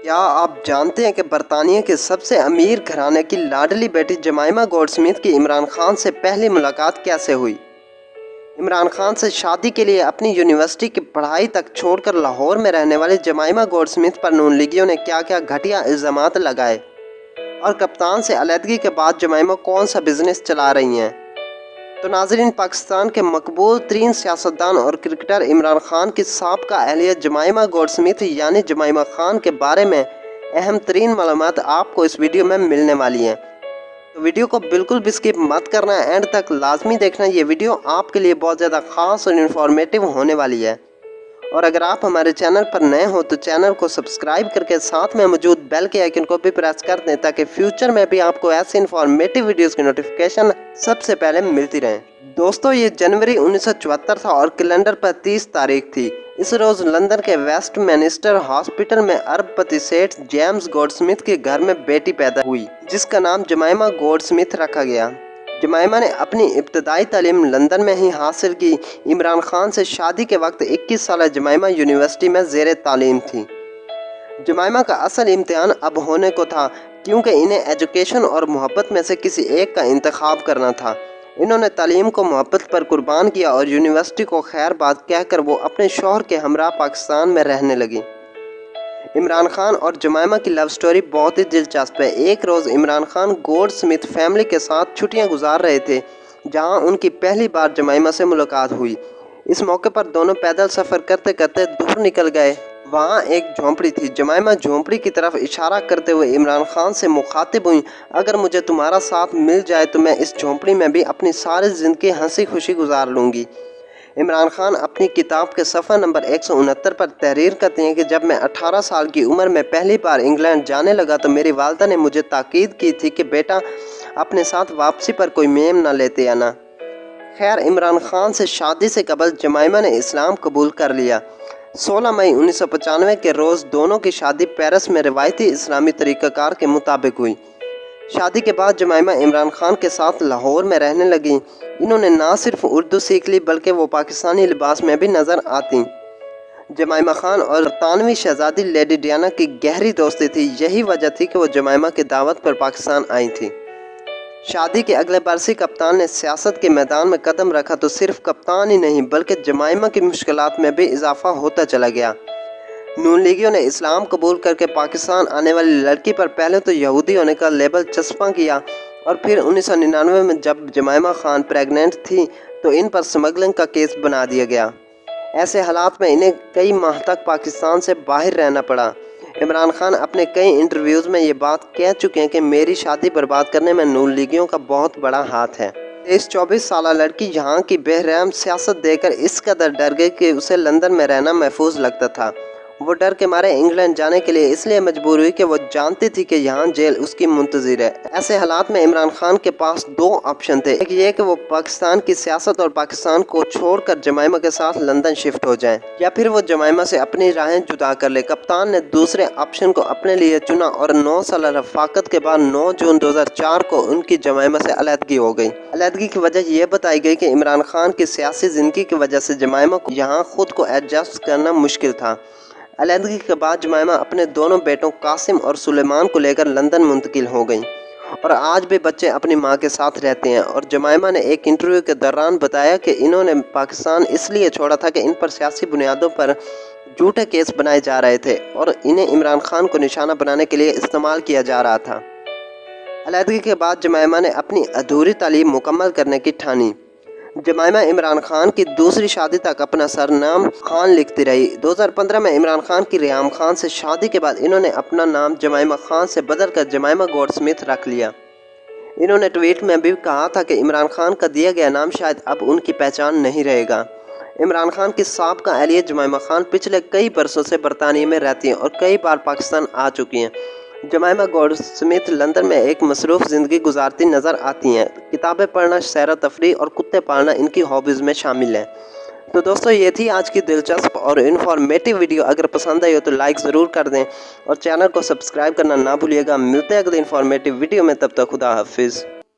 क्या आप जानते हैं कि बरतानिया के सबसे अमीर घराने की लाडली बेटी जमाइमा गोल्डस्मिथ की इमरान खान से पहली मुलाकात कैसे हुई? इमरान खान से शादी के लिए अपनी यूनिवर्सिटी की पढ़ाई तक छोड़कर लाहौर में रहने वाली जमाइमा गोल्डस्मिथ पर नून लीगियों ने क्या क्या घटिया इल्ज़ामात लगाए और कप्तान से अलहदगी के बाद जमाइमा कौन सा बिजनेस चला रही हैं? तो नाज़रीन, पाकिस्तान के मकबूल तरीन सियासतदान और क्रिकेटर इमरान खान की साबका अहलिया जमाइमा गोल्डस्मिथ यानी जमाइमा खान के बारे में अहम तरीन मालूमात आपको इस वीडियो में मिलने वाली हैं। तो वीडियो को बिल्कुल भी स्किप मत करना, एंड तक लाजमी देखना। ये वीडियो आपके लिए बहुत ज़्यादा ख़ास और इन्फॉर्मेटिव होने वाली है। और अगर आप हमारे चैनल पर नए हो तो चैनल को सब्सक्राइब करके साथ में मौजूद बेल के आइकन को भी प्रेस कर दें ताकि फ्यूचर में भी आपको ऐसे इन्फॉर्मेटिव वीडियोस की नोटिफिकेशन सबसे पहले मिलती रहे। दोस्तों, ये जनवरी 1974 था और कैलेंडर पर 30 तारीख थी। इस रोज़ लंदन के वेस्टमिनिस्टर हॉस्पिटल में अरबपति सेठ जेम्स गोल्डस्मिथ के घर में बेटी पैदा हुई जिसका नाम जमाइमा गोल्डस्मिथ रखा गया। जमाइमा ने अपनी इब्तदाई तालीम लंदन में ही हासिल की। इमरान खान से शादी के वक्त 21 साल जमाइमा यूनिवर्सिटी में ज़ेर तालीम थी। जमाइमा का असल इम्तिहान अब होने को था क्योंकि इन्हें एजुकेशन और मोहब्बत में से किसी एक का इंतखाब करना था। इन्होंने तालीम को मोहब्बत पर कुर्बान किया और यूनिवर्सिटी को खैर बात कहकर वो अपने शौहर के हमरा पाकिस्तान में रहने लगी। इमरान खान और जमाइमा की लव स्टोरी बहुत ही दिलचस्प है। एक रोज़ इमरान खान गोल्डस्मिथ फैमिली के साथ छुट्टियां गुजार रहे थे जहां उनकी पहली बार जमाइमा से मुलाकात हुई। इस मौके पर दोनों पैदल सफ़र करते करते दूर निकल गए। वहां एक झोंपड़ी थी। जमाइमा झोंपड़ी की तरफ इशारा करते हुए इमरान खान से मुखातिब हुई, अगर मुझे तुम्हारा साथ मिल जाए तो मैं इस झोंपड़ी में भी अपनी सारी ज़िंदगी हंसी खुशी गुजार लूँगी। इमरान खान अपनी किताब के सफ़ा नंबर 169 पर तहरीर करते हैं कि जब मैं 18 साल की उम्र में पहली बार इंग्लैंड जाने लगा तो मेरी वालदा ने मुझे ताकीद की थी कि बेटा अपने साथ वापसी पर कोई मेम ना लेते आना। खैर, इमरान खान से शादी से कबल जमाइमा ने इस्लाम कबूल कर लिया। 16 मई 1995 के रोज़ दोनों की शादी पेरिस में रिवायती इस्लामी तरीक़ाकार के मुताबिक हुई। शादी के बाद जमाइमा इमरान खान के साथ लाहौर में रहने लगी। इन्होंने ना सिर्फ उर्दू सीख ली बल्कि वो पाकिस्तानी लिबास में भी नज़र आती। जमाइमा खान और बरतानवी शहजादी लेडी डियाना की गहरी दोस्ती थी। यही वजह थी कि वो जमाइमा की दावत पर पाकिस्तान आई थी। शादी के अगले बरस ही कप्तान ने सियासत के मैदान में कदम रखा तो सिर्फ कप्तान ही नहीं बल्कि जमाइमा की मुश्किलात में भी इजाफा होता चला गया। नून लीगियों ने इस्लाम कबूल करके पाकिस्तान आने वाली लड़की पर पहले तो यहूदी होने का लेबल चस्पा किया और फिर 1999 में जब जमाइमा खान प्रेग्नेंट थी तो इन पर स्मगलिंग का केस बना दिया गया। ऐसे हालात में इन्हें कई माह तक पाकिस्तान से बाहर रहना पड़ा। इमरान खान अपने कई इंटरव्यूज़ में ये बात कह चुके हैं कि मेरी शादी बर्बाद करने में नून लीगियों का बहुत बड़ा हाथ है। इस 24 साल लड़की यहाँ की बेरहम सियासत देखकर इस कदर डर गई कि उसे लंदन में रहना महफूज लगता था। वो डर के मारे इंग्लैंड जाने के लिए इसलिए मजबूर हुई कि वो जानती थी कि यहाँ जेल उसकी मुंतज़िर है। ऐसे हालात में इमरान खान के पास दो ऑप्शन थे, एक ये कि वो पाकिस्तान की सियासत और पाकिस्तान को छोड़कर जमाइमा के साथ लंदन शिफ्ट हो जाएं, या फिर वो जमाइमा से अपनी राहें जुदा कर ले। कप्तान ने दूसरे ऑप्शन को अपने लिए चुना और 9 साल रफाकत के बाद 9 जून 2004 को उनकी जमाइमा से अलहदगी हो गई। अलहदगी की वजह यह बताई गई कि इमरान खान की सियासी ज़िंदगी की वजह से जमाइमा को यहाँ खुद को एडजस्ट करना मुश्किल था। अलहदगी के बाद जमाइमा अपने दोनों बेटों कासिम और सुलेमान को लेकर लंदन मुंतकिल हो गई और आज भी बच्चे अपनी मां के साथ रहते हैं। और जमाइमा ने एक इंटरव्यू के दौरान बताया कि इन्होंने पाकिस्तान इसलिए छोड़ा था कि इन पर सियासी बुनियादों पर झूठे केस बनाए जा रहे थे और इन्हें इमरान खान को निशाना बनाने के लिए इस्तेमाल किया जा रहा था। अलहदगी के बाद जमाइमा ने अपनी अधूरी तालीम मुकम्मल करने की ठानी। जमाइमा इमरान खान की दूसरी शादी तक अपना सरनाम खान लिखती रही। 2015 में इमरान खान की रियाम खान से शादी के बाद इन्होंने अपना नाम जमाइमा खान से बदलकर जमाइमा गोल्डस्मिथ रख लिया। इन्होंने ट्वीट में भी कहा था कि इमरान खान का दिया गया नाम शायद अब उनकी पहचान नहीं रहेगा। इमरान खान की साबका अहलिया जमाइमा खान पिछले कई बरसों से बरतानिया में रहती हैं और कई बार पाकिस्तान आ चुकी हैं। जमाइमा गोल्डस्मिथ लंदन में एक मसरूफ़ ज़िंदगी गुजारती नज़र आती हैं। किताबें पढ़ना, सैर तफरीह और कुत्ते पालना इनकी हॉबीज़ में शामिल है। तो दोस्तों, ये थी आज की दिलचस्प और इन्फॉर्मेटिव वीडियो। अगर पसंद आई हो तो लाइक ज़रूर कर दें और चैनल को सब्सक्राइब करना ना भूलिएगा। मिलते हैं अगले इन्फॉर्मेटिव वीडियो में, तब तक खुदा हाफिज़।